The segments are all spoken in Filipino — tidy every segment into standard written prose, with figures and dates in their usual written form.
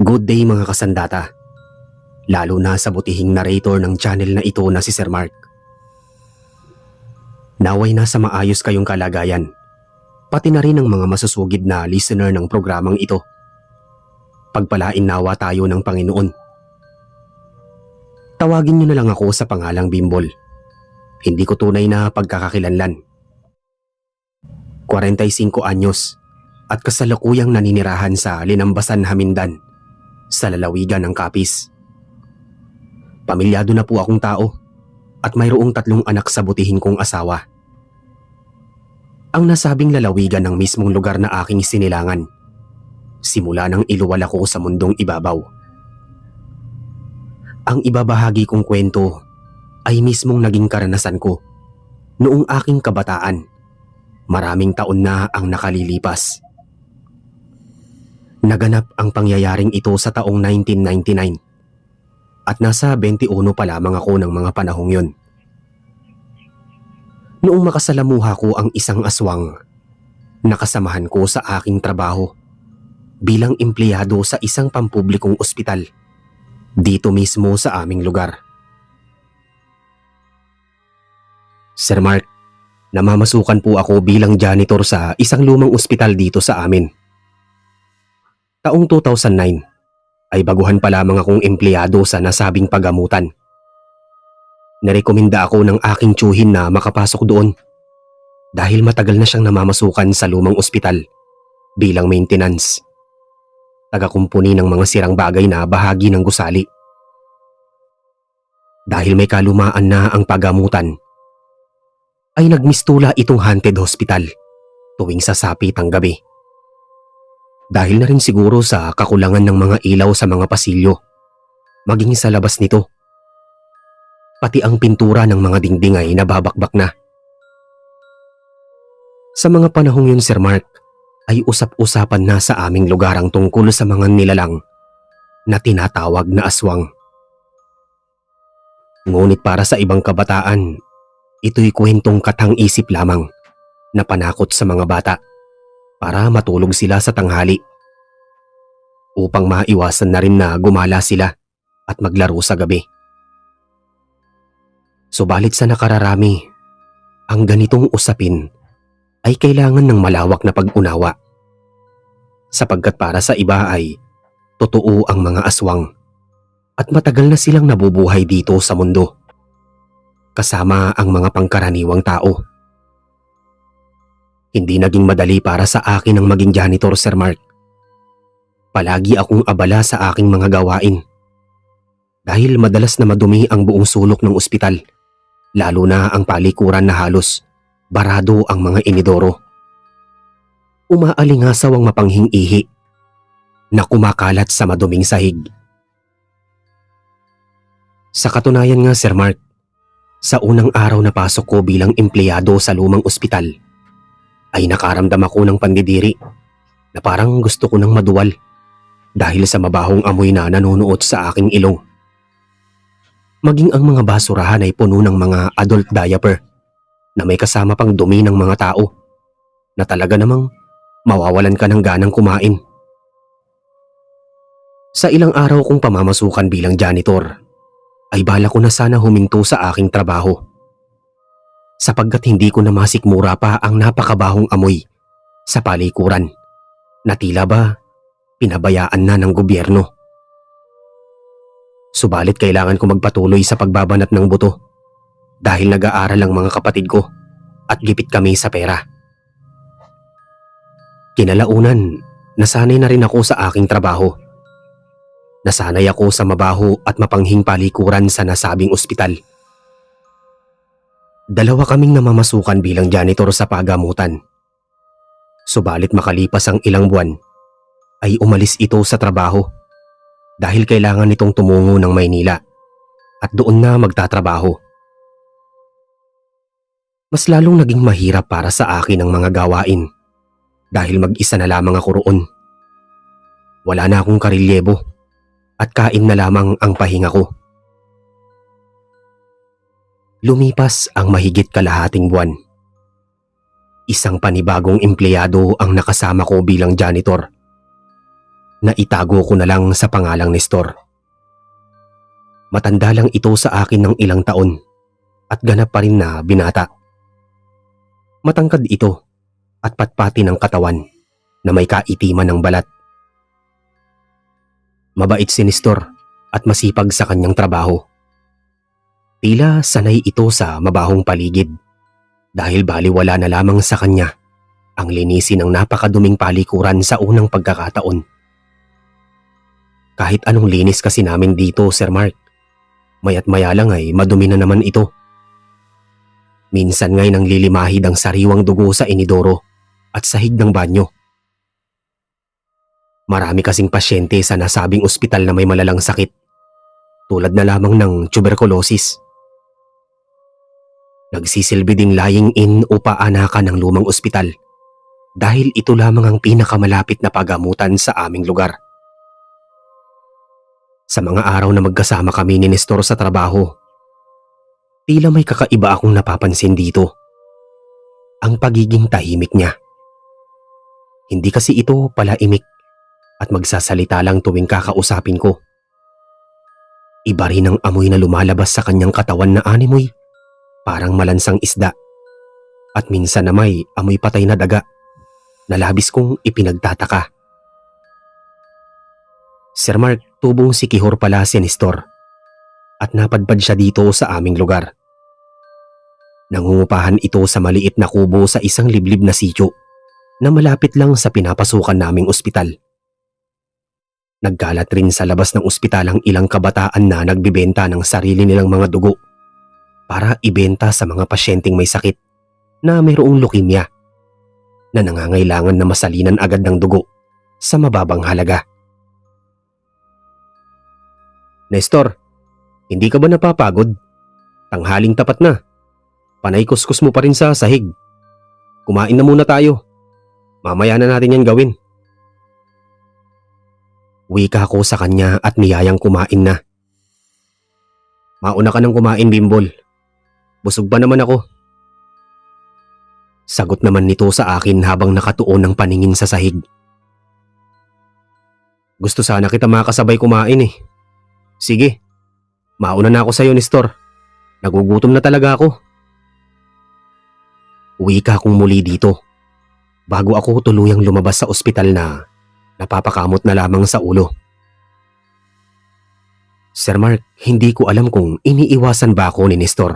Good day mga kasandata, lalo na sa butihing narrator ng channel na ito na si Sir Mark. Naway nasa maayos kayong kalagayan, pati na rin ang mga masusugid na listener ng programang ito. Pagpalain nawa tayo ng Panginoon. Tawagin niyo na lang ako sa pangalang Bimbol. Hindi ko tunay na pagkakakilanlan. 45 anyos at kasalukuyang naninirahan sa Linambasan, Hamindan, sa lalawigan ng Capiz. Pamilyado na po akong tao at mayroong 3 anak sa butihin kong asawa. Ang nasabing lalawigan ng mismong lugar na aking sinilangan, simula nang iluwal ako sa mundong ibabaw. Ang ibabahagi kong kwento ay mismong naging karanasan ko noong aking kabataan. Maraming taon na ang nakalilipas. Naganap ang pangyayaring ito sa taong 1999 at nasa 21 pa lamang ako ng mga panahong yun. Noong makasalamuha ko ang isang aswang, nakasamahan ko sa aking trabaho bilang empleyado sa isang pampublikong ospital dito mismo sa aming lugar. Sir Mark, namamasukan po ako bilang janitor sa isang lumang ospital dito sa amin. Taong 2009 ay baguhan pa lamang akong empleyado sa nasabing pagamutan. Narekomenda ako ng aking tiyuhin na makapasok doon dahil matagal na siyang namamasukan sa lumang ospital bilang maintenance, tagakumpuni ng mga sirang bagay na bahagi ng gusali. Dahil may kalumaan na ang pagamutan, ay nagmistula itong haunted hospital tuwing sasapit ang gabi. Dahil na rin siguro sa kakulangan ng mga ilaw sa mga pasilyo, maging sa labas nito. Pati ang pintura ng mga dingding ay nababakbak na. Sa mga panahong yun, Sir Mark, ay usap-usapan na sa aming lugar ang tungkol sa mga nilalang na tinatawag na aswang. Ngunit para sa ibang kabataan, ito'y kwentong katang-isip lamang na panakot sa mga bata para matulog sila sa tanghali upang maiwasan na rin na gumala sila at maglaro sa gabi. Subalit sa nakararami, ang ganitong usapin ay kailangan ng malawak na pag-unawa, sapagkat para sa iba ay totoo ang mga aswang at matagal na silang nabubuhay dito sa mundo, kasama ang mga pangkaraniwang tao. Hindi naging madali para sa akin ang maging janitor, Sir Mark. Palagi akong abala sa aking mga gawain dahil madalas na madumi ang buong sulok ng ospital, lalo na ang palikuran na halos barado ang mga inidoro. Umaalingasaw ang mapanghing ihi na kumakalat sa maduming sahig. Sa katunayan nga, Sir Mark, sa unang araw na pasok ko bilang empleyado sa lumang ospital, ay nakaramdam ako ng pandidiri na parang gusto ko nang maduwal dahil sa mabahong amoy na nanunuot sa aking ilong. Maging ang mga basurahan ay puno ng mga adult diaper na may kasama pang dumi ng mga tao na talaga namang mawawalan ka ng ganang kumain. Sa ilang araw kong pamamasukan bilang janitor, ay bala ko na sana huminto sa aking trabaho, sapagkat hindi ko na masikmura pa ang napakabahong amoy sa palikuran na tila ba pinabayaan na ng gobyerno. Subalit kailangan ko magpatuloy sa pagbabanat ng buto dahil nag-aaral ang mga kapatid ko at gipit kami sa pera. Kinalaunan, nasanay na rin ako sa aking trabaho. Nasanay ako sa mabaho at mapanghing palikuran sa nasabing ospital. 2 kaming namamasukan bilang janitor sa pagamutan. Subalit makalipas ang ilang buwan, ay umalis ito sa trabaho dahil kailangan nitong tumungo ng Maynila at doon na magtatrabaho. Mas lalong naging mahirap para sa akin ang mga gawain dahil mag-isa na lamang ako roon. Wala na akong karelyebo at kain na lamang ang pahinga ko. Lumipas ang mahigit kalahating buwan. Isang panibagong empleyado ang nakasama ko bilang janitor na itago ko na lang sa pangalang Nestor. Matanda lang ito sa akin ng ilang taon at ganap pa rin na binata. Matangkad ito at patpati ng katawan na may kaitiman ng balat. Mabait si Nestor at masipag sa kanyang trabaho. Tila sanay ito sa mabahong paligid dahil baliwala na lamang sa kanya ang linisin ng napakaduming palikuran sa unang pagkakataon. Kahit anong linis kasi namin dito, Sir Mark, maya't maya lang ay madumi na naman ito. Minsan nga'y nanglilimahid ang sariwang dugo sa inidoro at sahig ng banyo. Marami kasing pasyente sa nasabing ospital na may malalang sakit, tulad na lamang ng tuberculosis. Nagsisilbi ding lying-in o paanakan ng lumang ospital dahil ito lamang ang pinakamalapit na pagamutan sa aming lugar. Sa mga araw na magkasama kami ni Nestor sa trabaho, tila may kakaiba akong napapansin dito. Ang pagiging tahimik niya. Hindi kasi ito palaimik at magsasalita lang tuwing kakausapin ko. Iba rin ang amoy na lumalabas sa kanyang katawan na animoy, parang malansang isda. At minsan na may amoy patay na daga na labis kong ipinagtataka. Sir Mark, tubong si Kihor pala si Nestor at napadpad siya dito sa aming lugar. Nangungupahan ito sa maliit na kubo sa isang liblib na sityo na malapit lang sa pinapasukan naming ospital. Nagkalat rin sa labas ng ospital ang ilang kabataan na nagbibenta ng sarili nilang mga dugo para ibenta sa mga pasyenteng may sakit na mayroong leukemia na nangangailangan na masalinan agad ng dugo sa mababang halaga. Nestor, hindi ka ba napapagod? Tanghaling tapat na. Panay kuskus mo pa rin sa sahig. Kumain na muna tayo. Mamaya na natin yan gawin. Wika ko sa kanya at niyayang kumain na. Mauna ka nang kumain, Bimbol. Busog pa naman ako. Sagot naman nito sa akin habang nakatuon ng paningin sa sahig. Gusto sana kita makasabay kumain eh. Sige, mauna na ako sa'yo, Nestor. Nagugutom na talaga ako. Wika kong muli dito bago ako tuluyang lumabas sa ospital na napapakamot na lamang sa ulo. Sir Mark, hindi ko alam kung iniiwasan ba ako ni Nestor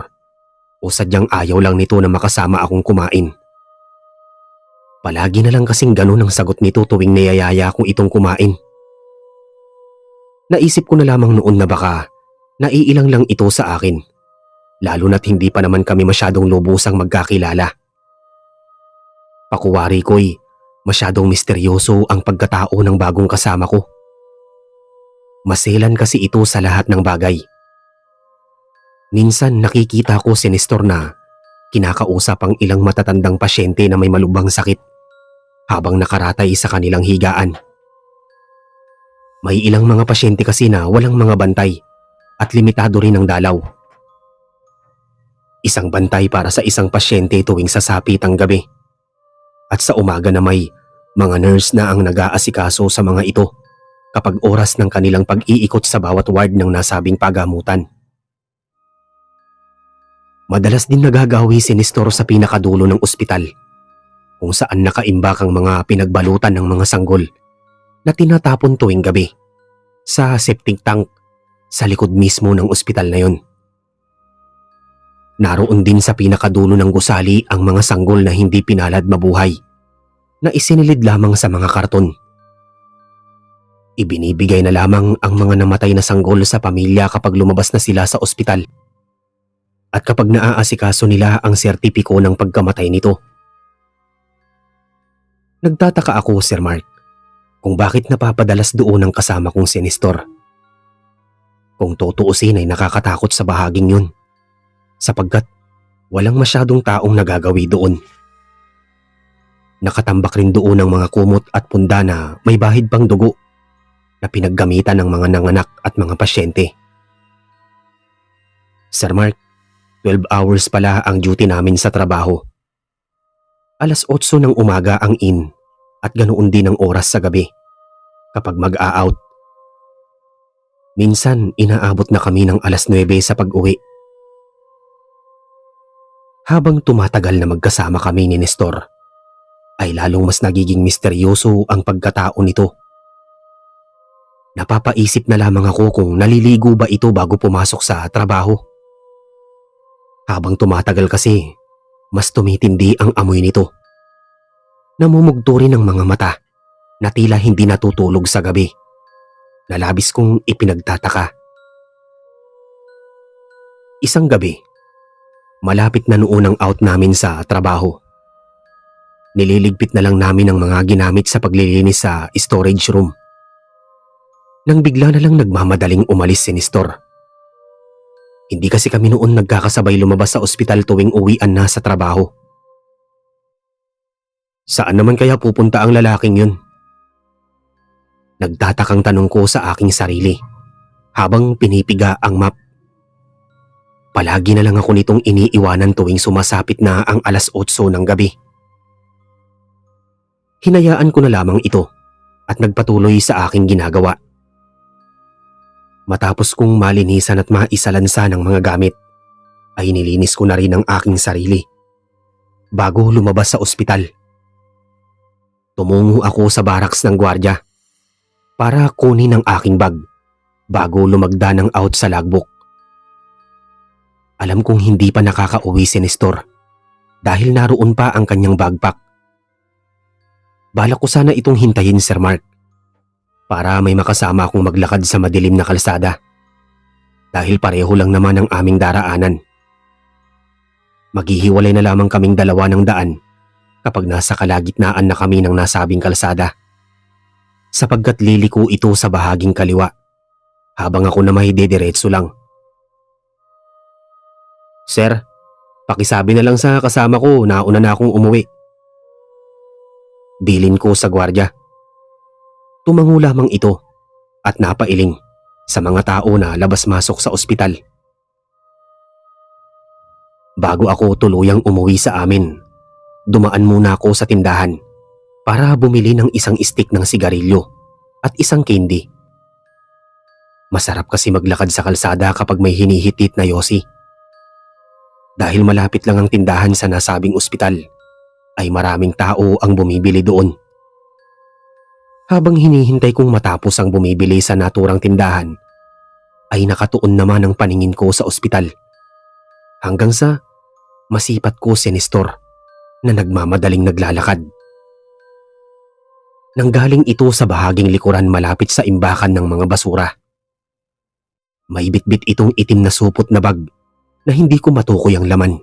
o sadyang ayaw lang nito na makasama akong kumain. Palagi na lang kasing ganun ang sagot nito tuwing niyayaya kong itong kumain. Naisip ko na lamang noon na baka naiilang lang ito sa akin, lalo na't hindi pa naman kami masyadong lubusang magkakilala. Pakuwari ko'y masyadong misteryoso ang pagkatao ng bagong kasama ko. Maselan kasi ito sa lahat ng bagay. Minsan nakikita ko si Nestor na kinakausap ang ilang matatandang pasyente na may malubhang sakit habang nakaratay sa kanilang higaan. May ilang mga pasyente kasi na walang mga bantay at limitado rin ang dalaw. Isang bantay para sa isang pasyente tuwing sasapit ang gabi. At sa umaga na may mga nurse na ang nag-aasikaso sa mga ito kapag oras ng kanilang pag-iikot sa bawat ward ng nasabing pagamutan. Madalas din nagagawi si Nestor sa pinakadulo ng ospital, kung saan nakaimbak ang mga pinagbalutan ng mga sanggol na tinatapon tuwing gabi sa septic tank sa likod mismo ng ospital na yon. Naroon din sa pinakadulo ng gusali ang mga sanggol na hindi pinalad mabuhay, na isinilid lamang sa mga karton. Ibinibigay na lamang ang mga namatay na sanggol sa pamilya kapag lumabas na sila sa ospital at kapag naaasikaso nila ang sertipiko ng pagkamatay nito. Nagtataka ako, Sir Mark, kung bakit napapadalas doon ang kasama kong si Nestor. Kung tutuusin ay nakakatakot sa bahaging yun, sapagkat walang masyadong taong nagagawi doon. Nakatambak rin doon ang mga kumot at punda na may bahid pang dugo na pinaggamitan ng mga nanganak at mga pasyente. Sir Mark, 12 hours pala ang duty namin sa trabaho. 8:00 ng umaga ang in at ganoon din ang oras sa gabi kapag mag-a-out. Minsan inaabot na kami ng 9:00 sa pag-uwi. Habang tumatagal na magkasama kami ni Nestor, ay lalong mas nagiging misteryoso ang pagkatao nito. Napapaisip na lamang ako kung naliligo ba ito bago pumasok sa trabaho. Habang tumatagal kasi, mas tumitindi ang amoy nito. Namumugto rin ang mga mata na tila hindi natutulog sa gabi, na labis kong ipinagtataka. Isang gabi, malapit na noon ang out namin sa trabaho. Nililigpit na lang namin ang mga ginamit sa paglilinis sa storage room. Nang bigla na lang nagmamadaling umalis si Nestor. Hindi kasi kami noon nagkakasabay lumabas sa ospital tuwing uwian na sa trabaho. Saan naman kaya pupunta ang lalaking yun? Nagtatakang tanong ko sa aking sarili habang pinipiga ang map. Palagi na lang ako nitong iniiwanan tuwing sumasapit na ang 8:00 ng gabi. Hinayaan ko na lamang ito at nagpatuloy sa aking ginagawa. Matapos kong malinisan at maisalansa ng mga gamit, ay nilinis ko na rin ang aking sarili bago lumabas sa ospital. Tumungo ako sa barracks ng gwardiya para kunin ang aking bag bago lumagda ng out sa logbook. Alam kong hindi pa nakakauwi si Nestor dahil naroon pa ang kanyang backpack. Balak ko sana itong hintayin, Sir Mark, para may makasama akong maglakad sa madilim na kalsada dahil pareho lang naman ang aming daraanan. Maghihiwalay na lamang kaming dalawa ng daan kapag nasa kalagitnaan na kami ng nasabing kalsada, sapagkat liliko ito sa bahaging kaliwa habang ako na mahidediretso lang. Sir, pakisabi na lang sa kasama ko na una na akong umuwi. Bilin ko sa gwardiya. Tumango lamang ito at napailing sa mga tao na labas-masok sa ospital. Bago ako tuluyang umuwi sa amin, dumaan muna ako sa tindahan para bumili ng isang stick ng sigarilyo at isang candy. Masarap kasi maglakad sa kalsada kapag may hinihitit na yosi. Dahil malapit lang ang tindahan sa nasabing ospital, ay maraming tao ang bumibili doon. Habang hinihintay kong matapos ang bumibili sa naturang tindahan, ay nakatuon naman ang paningin ko sa ospital. Hanggang sa masipat ko si Nestor na nagmamadaling naglalakad. Nanggaling ito sa bahaging likuran malapit sa imbakan ng mga basura. May bitbit itong itim na supot na bag na hindi ko matukoy ang laman.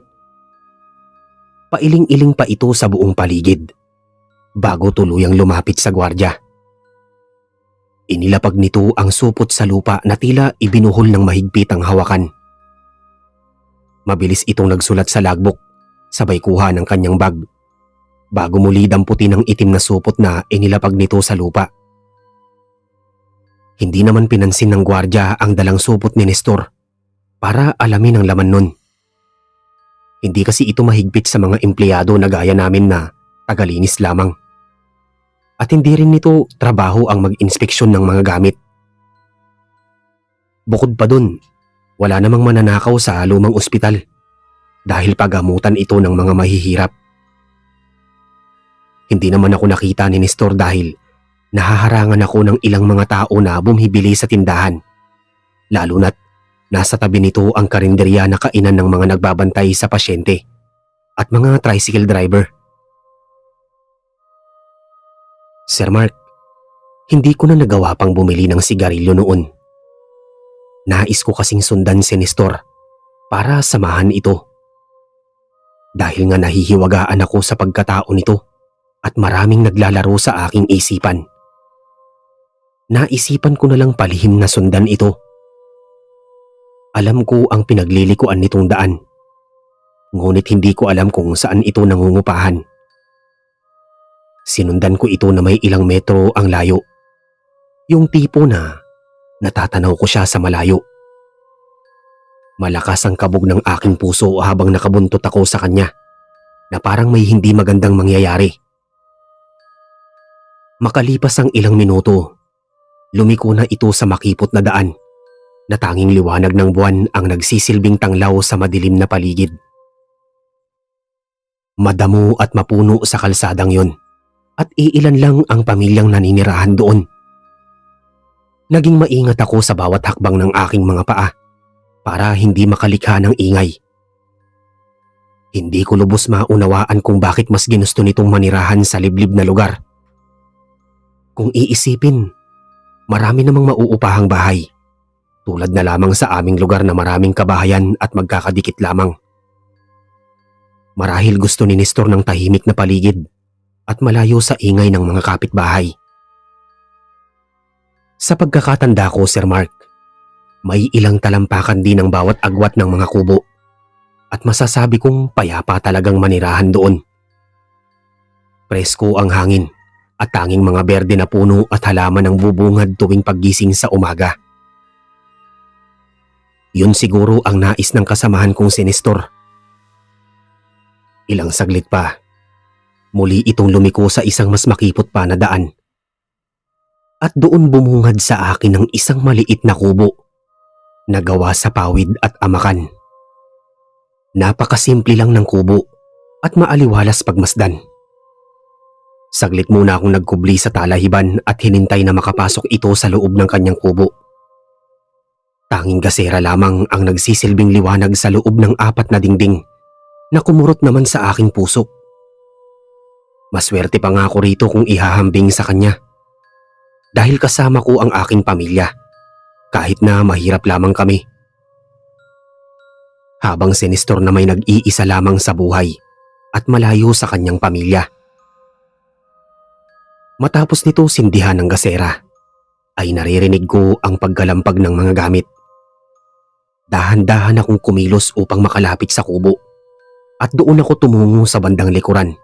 Pailing-iling pa ito sa buong paligid bago tuluyang lumapit sa gwardiya. Inilapag nito ang supot sa lupa na tila ibinuhol ng mahigpit ang hawakan. Mabilis itong nagsulat sa logbook, sabay kuha ng kanyang bag, bago muli damputin ang itim na supot na inilapag nito sa lupa. Hindi naman pinansin ng gwardiya ang dalang supot ni Nestor para alamin ang laman nun. Hindi kasi ito mahigpit sa mga empleyado na gaya namin na tagalinis lamang. At hindi rin nito trabaho ang mag-inspeksyon ng mga gamit. Bukod pa dun, wala namang mananakaw sa lumang ospital dahil pagamutan ito ng mga mahihirap. Hindi naman ako nakita ni Nestor dahil nahaharangan ako ng ilang mga tao na bumibili sa tindahan, lalo na't nasa tabi nito ang karinderya na kainan ng mga nagbabantay sa pasyente at mga tricycle driver. Sir Mark, hindi ko na nagawa pang bumili ng sigarilyo noon. Nais ko kasing sundan si Nestor para samahan ito. Dahil nga nahihiwagaan ako sa pagkatao nito at maraming naglalaro sa aking isipan. Naisipan ko na lang palihim na sundan ito. Alam ko ang pinaglilikuan nitong daan. Ngunit hindi ko alam kung saan ito nangungupahan. Sinundan ko ito na may ilang metro ang layo. Yung tipo na natatanaw ko siya sa malayo. Malakas ang kabog ng aking puso habang nakabuntot ako sa kanya na parang may hindi magandang mangyayari. Makalipas ang ilang minuto Lumiko na ito sa makipot na daan na tanging liwanag ng buwan ang nagsisilbing tanglaw sa madilim na paligid. Madamo at mapuno sa kalsadang yon at iilan lang ang pamilyang naninirahan doon. Naging maingat ako sa bawat hakbang ng aking mga paa para hindi makalikha ng ingay. Hindi ko lubos maunawaan kung bakit mas ginusto nitong manirahan sa liblib na lugar. Kung iisipin, marami namang mauupahang bahay, tulad na lamang sa aming lugar na maraming kabahayan at magkakadikit lamang. Marahil gusto ni Nestor ng tahimik na paligid at malayo sa ingay ng mga kapitbahay. Sa pagkakatanda ko, Sir Mark, may ilang talampakan din ang bawat agwat ng mga kubo at masasabi kong payapa talagang manirahan doon. Presko ang hangin at tanging mga berde na puno at halaman ang bubungad tuwing paggising sa umaga. Yun siguro ang nais ng kasamahan kong si Nestor. Ilang saglit pa, muli itong lumiko sa isang mas makipot pa na daan. At doon bumungad sa akin ng isang maliit na kubo na gawa sa pawid at amakan. Napakasimple lang ng kubo at maaliwalas pagmasdan. Saglit muna akong nagkubli sa talahiban at hinintay na makapasok ito sa loob ng kanyang kubo. Tanging gasera lamang ang nagsisilbing liwanag sa loob ng 4 na dingding na kumurot naman sa aking puso. Maswerte pa nga ako rito kung ihahambing sa kanya. Dahil kasama ko ang aking pamilya, kahit na mahirap lamang kami. Habang si Nestor na may nag-iisa lamang sa buhay at malayo sa kanyang pamilya. Matapos nito sindihan ng gasera, ay naririnig ko ang paggalampag ng mga gamit. Dahan-dahan akong kumilos upang makalapit sa kubo at doon ako tumungo sa bandang likuran.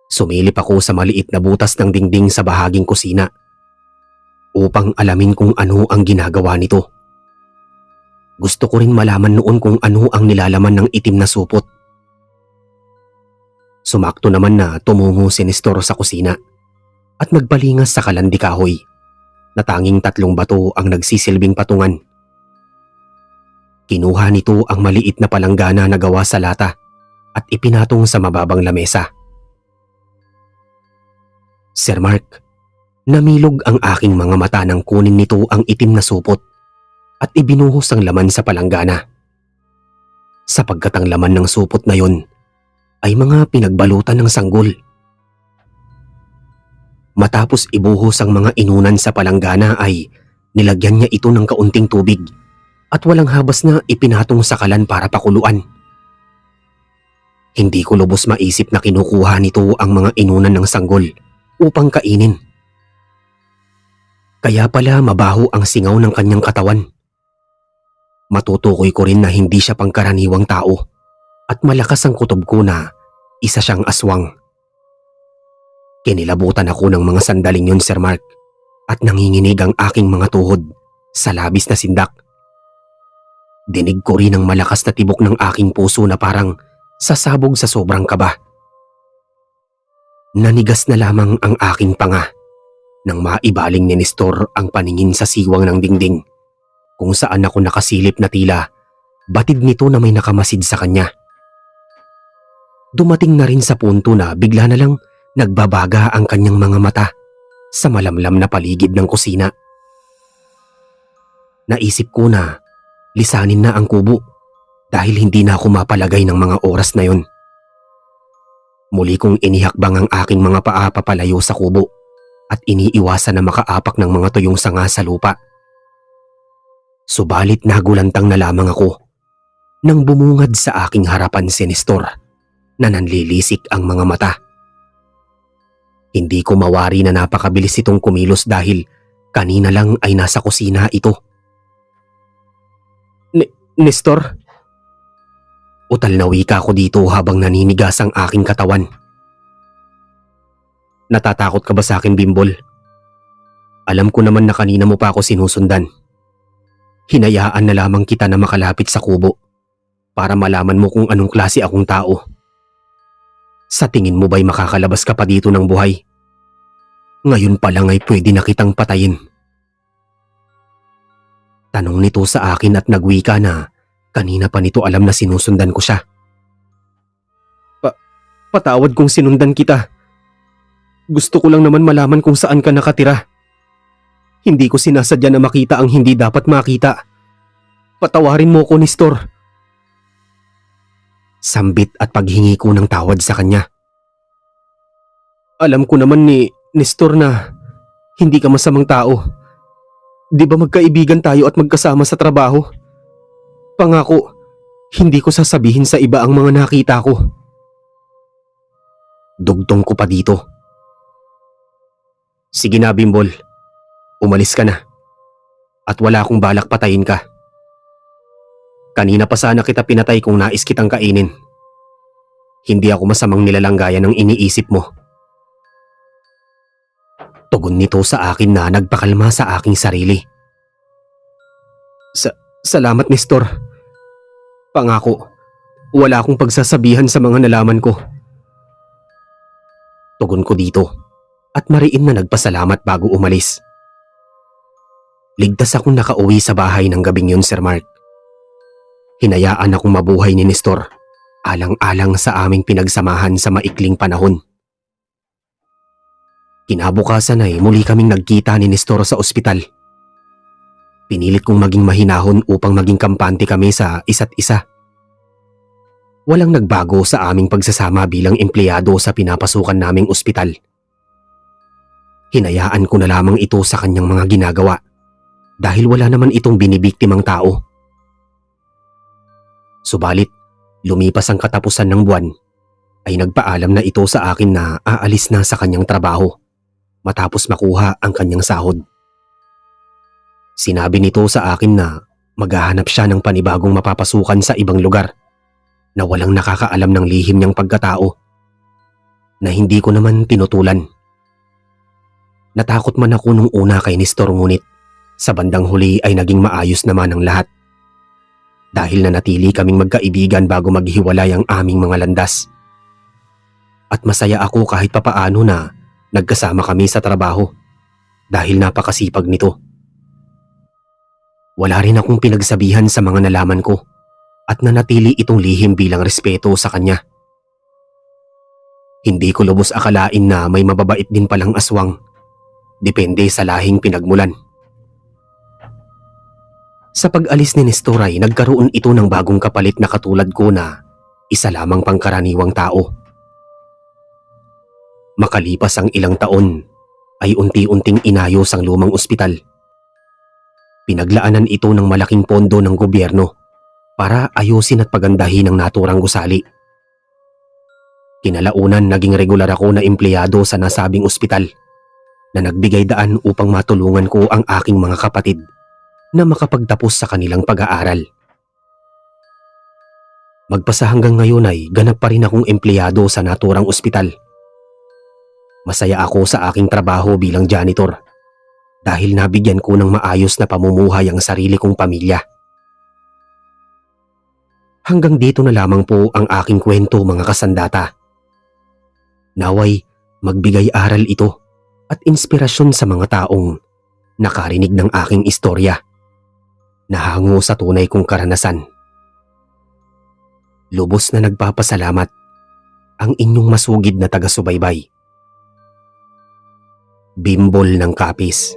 Sumilip ako sa maliit na butas ng dingding sa bahaging kusina upang alamin kung ano ang ginagawa nito. Gusto ko rin malaman noon kung ano ang nilalaman ng itim na supot. Sumakto naman na tumungo si Nestor sa kusina at nagbalingas sa kalandi kahoy na tanging 3 bato ang nagsisilbing patungan. Kinuha nito ang maliit na palanggana na gawa sa lata at ipinatong sa mababang lamesa. Sir Mark, namilog ang aking mga mata nang kunin nito ang itim na supot at ibinuhos ang laman sa palanggana. Sapagkat ang laman ng supot na yon ay mga pinagbalutan ng sanggol. Matapos ibuhos ang mga inunan sa palanggana ay nilagyan niya ito ng kaunting tubig at walang habas na ipinatong sa kalan para pakuluan. Hindi ko lubos maisip na kinukuha nito ang mga inunan ng sanggol upang kainin. Kaya pala mabaho ang singaw ng kanyang katawan. Matutukoy ko rin na hindi siya pangkaraniwang tao at malakas ang kutob ko na isa siyang aswang. Kinilabutan ako ng mga sandaling yun, Sir Mark, at nanginginig ang aking mga tuhod sa labis na sindak. Dinig ko rin ang malakas na tibok ng aking puso na parang sasabog sa sobrang kaba. Nanigas na lamang ang aking panga nang maibaling ni Nestor ang paningin sa siwang ng dingding kung saan ako nakasilip na tila batid nito na may nakamasid sa kanya. Dumating na rin sa punto na bigla na lang nagbabaga ang kanyang mga mata sa malamlam na paligid ng kusina. Naisip ko na lisanin na ang kubo dahil hindi na ako mapalagay ng mga oras na yon. Muli kong inihakbang ang aking mga paa papalayo sa kubo at iniiwasan na makaapak ng mga tuyong sanga sa lupa. Subalit nagulantang na lamang ako nang bumungad sa aking harapan si Nestor na nanlilisik ang mga mata. Hindi ko mawari na napakabilis itong kumilos dahil kanina lang ay nasa kusina ito. Nestor? Utal na wika ko dito habang naninigas ang aking katawan. Natatakot ka ba sa akin, Bimbol? Alam ko naman na kanina mo pa ako sinusundan. Hinayaan na lamang kita na makalapit sa kubo para malaman mo kung anong klase akong tao. Sa tingin mo ba'y makakalabas ka pa dito ng buhay? Ngayon pa lang ay pwede na kitang patayin Tanong nito sa akin at nagwika na kanina pa nito alam na sinusundan ko siya. Patawad kung sinundan kita. Gusto ko lang naman malaman kung saan ka nakatira. Hindi ko sinasadya na makita ang hindi dapat makita. Patawarin mo ko, Nestor. Sambit at paghingi ko ng tawad sa kanya. Alam ko naman ni Nestor na hindi ka masamang tao. Di ba magkaibigan tayo at magkasama sa trabaho? Pangako, hindi ko sasabihin sa iba ang mga nakita ko. Dugtong ko pa dito. Sige na, Bimbol. Umalis ka na. At wala akong balak patayin ka. Kanina pa sana kita pinatay kung nais kitang kainin. Hindi ako masamang nilalang gaya ng iniisip mo. Tugon nito sa akin na nagpakalma sa aking sarili. Salamat, Nestor. Pangako, wala akong pagsasabihan sa mga nalaman ko. Tugon ko dito at mariin na nagpasalamat bago umalis. Ligtas akong nakauwi sa bahay ng gabing yun, Sir Mark. Hinayaan akong mabuhay ni Nestor, alang-alang sa aming pinagsamahan sa maikling panahon. Kinabukasan ay muli kaming nagkita ni Nestor sa ospital. Pinilit kong maging mahinahon upang maging kampante kami sa isa't isa. Walang nagbago sa aming pagsasama bilang empleyado sa pinapasukan naming ospital. Hinayaan ko na lamang ito sa kanyang mga ginagawa dahil wala naman itong binibiktimang tao. Subalit, lumipas ang katapusan ng buwan, ay nagpaalam na ito sa akin na aalis na sa kanyang trabaho matapos makuha ang kanyang sahod. Sinabi nito sa akin na maghahanap siya ng panibagong mapapasukan sa ibang lugar na walang nakakaalam ng lihim niyang pagkatao na hindi ko naman tinutulan. Natakot man ako nung una kay Nestor, ngunit sa bandang huli ay naging maayos naman ang lahat. Dahil nanatili kaming magkaibigan bago maghiwalay ang aming mga landas. At masaya ako kahit papaano na nagkasama kami sa trabaho dahil napakasipag nito. Wala rin akong pinagsabihan sa mga nalaman ko at nanatili itong lihim bilang respeto sa kanya. Hindi ko lubos akalain na may mababait din palang aswang, depende sa lahing pinagmulan. Sa pag-alis ni Nestor ay nagkaroon ito ng bagong kapalit na katulad ko na isa lamang pangkaraniwang tao. Makalipas ang ilang taon ay unti-unting inayos ang lumang ospital. Pinaglaanan ito ng malaking pondo ng gobyerno para ayusin at pagandahin ang naturang gusali. Kinalaunan naging regular ako na empleyado sa nasabing ospital na nagbigay daan upang matulungan ko ang aking mga kapatid na makapagtapos sa kanilang pag-aaral. Magpasa hanggang ngayon ay ganap pa rin akong empleyado sa naturang ospital. Masaya ako sa aking trabaho bilang janitor dahil nabigyan ko ng maayos na pamumuhay ang sarili kong pamilya. Hanggang dito na lamang po ang aking kwento, mga kasandata. Naway magbigay aral ito at inspirasyon sa mga taong nakarinig ng aking istorya na hango sa tunay kong karanasan. Lubos na nagpapasalamat ang inyong masugid na taga-subaybay. Bimbol ng Capiz.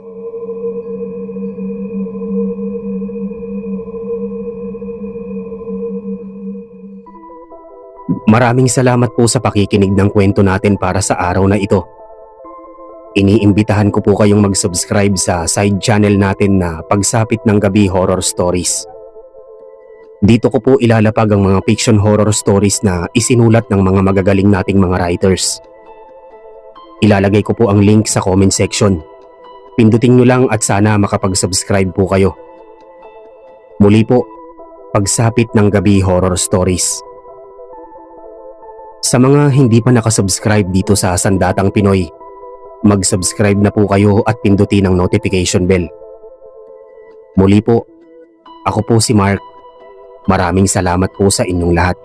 Maraming salamat po sa pakikinig ng kwento natin para sa araw na ito. Iniimbitahan ko po kayong mag-subscribe sa side channel natin na Pagsapit ng Gabi Horror Stories. Dito ko po ilalapag ang mga fiction horror stories na isinulat ng mga magagaling nating mga writers. Ilalagay ko po ang link sa comment section. Pindutin nyo lang at sana makapag-subscribe po kayo. Muli po, Pagsapit ng Gabi Horror Stories. Sa mga hindi pa nakasubscribe dito sa Sandatang Pinoy, mag-subscribe na po kayo at pindutin ang notification bell. Muli po, ako po si Mark. Maraming salamat po sa inyong lahat.